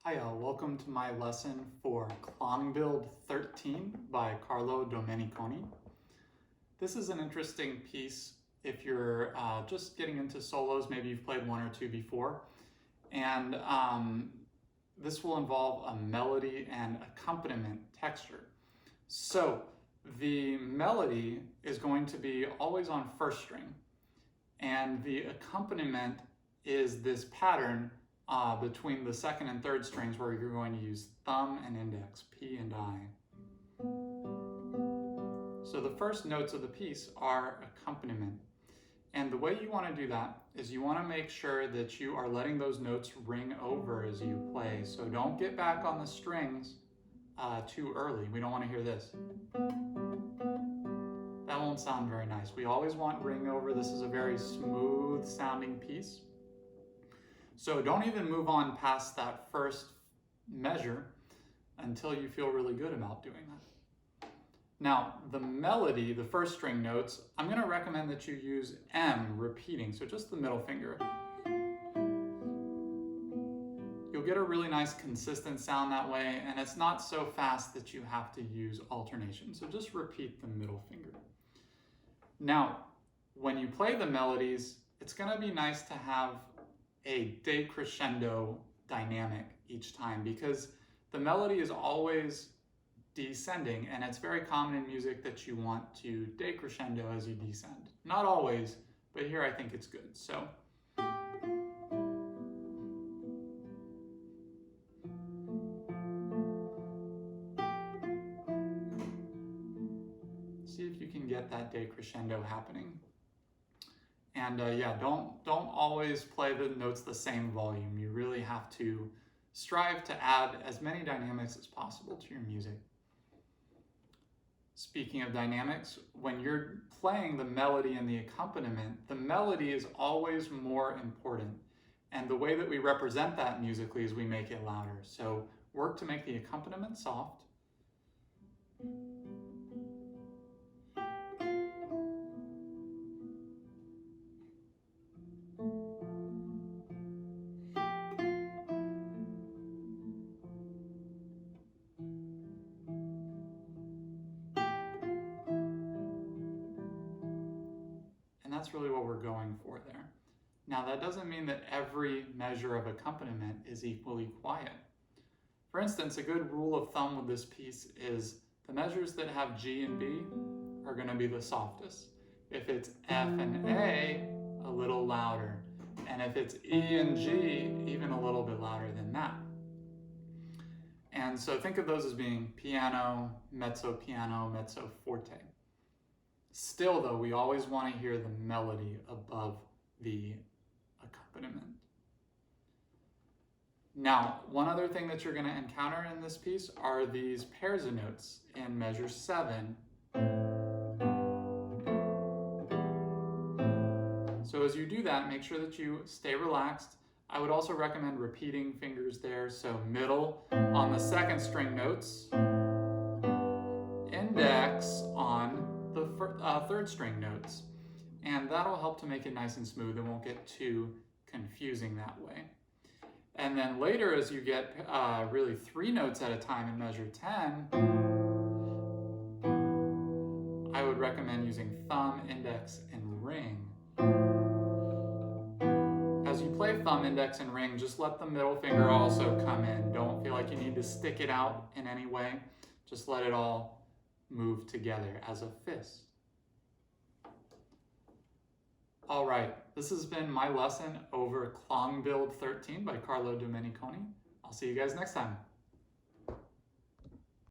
Hi, welcome to my lesson for Klangbild 13 by Carlo Domeniconi. This is an interesting piece if you're just getting into solos, maybe you've played one or two before, and this will involve a melody and accompaniment texture. So the melody is going to be always on first string, and the accompaniment is this pattern between the second and third strings where you're going to use thumb and index, P and I. So the first notes of the piece are accompaniment. And the way you want to do that is you want to make sure that you are letting those notes ring over as you play. So don't get back on the strings too early. We don't want to hear this. That won't sound very nice. We always want ring over. This is a very smooth sounding piece. So don't even move on past that first measure until you feel really good about doing that. Now, the melody, the first string notes, I'm going to recommend that you use M repeating, so just the middle finger. You'll get a really nice consistent sound that way, and it's not so fast that you have to use alternation, so just repeat the middle finger. Now, when you play the melodies, it's going to be nice to have a decrescendo dynamic each time because the melody is always descending, and it's very common in music that you want to decrescendo as you descend. Not always, but here I think it's good. So see if you can get that decrescendo happening. And yeah, don't always play the notes the same volume. You really have to strive to add as many dynamics as possible to your music. Speaking of dynamics, when you're playing the melody and the accompaniment, the melody is always more important. And the way that we represent that musically is we make it louder. So work to make the accompaniment soft. And that's really what we're going for there. Now, that doesn't mean that every measure of accompaniment is equally quiet. For instance, a good rule of thumb with this piece is the measures that have G and B are going to be the softest. If it's F and A, a little louder. And if it's E and G, even a little bit louder than that. And so think of those as being piano, mezzo, mezzo forte. Still though, we always want to hear the melody above the accompaniment. Now, one other thing that you're going to encounter in this piece are these pairs of notes in measure 7. So as you do that, make sure that you stay relaxed. I would also recommend repeating fingers there. So middle on the second string notes, index on the third string notes. And that'll help to make it nice and smooth. It won't get too confusing that way. And then later, as you get really 3 notes at a time in measure 10, I would recommend using thumb, index, and ring. As you play thumb, index, and ring, just let the middle finger also come in. Don't feel like you need to stick it out in any way. Just let it all move together as a fist. All right, this has been my lesson over Klangbild 13 by Carlo Domeniconi. I'll see you guys next time.